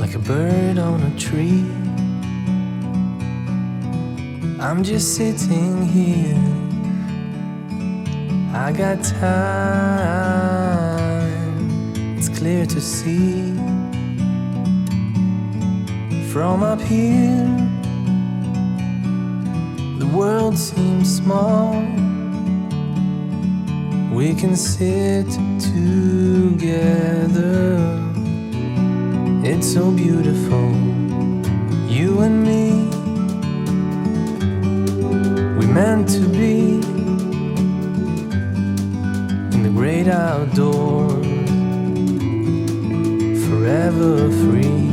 like a bird on a tree. I'm just sitting here, I got time, it's clear to see. From up here, the world seems small. We can sit together, it's so beautiful, you and me. We meant to be in the great outdoors, forever free.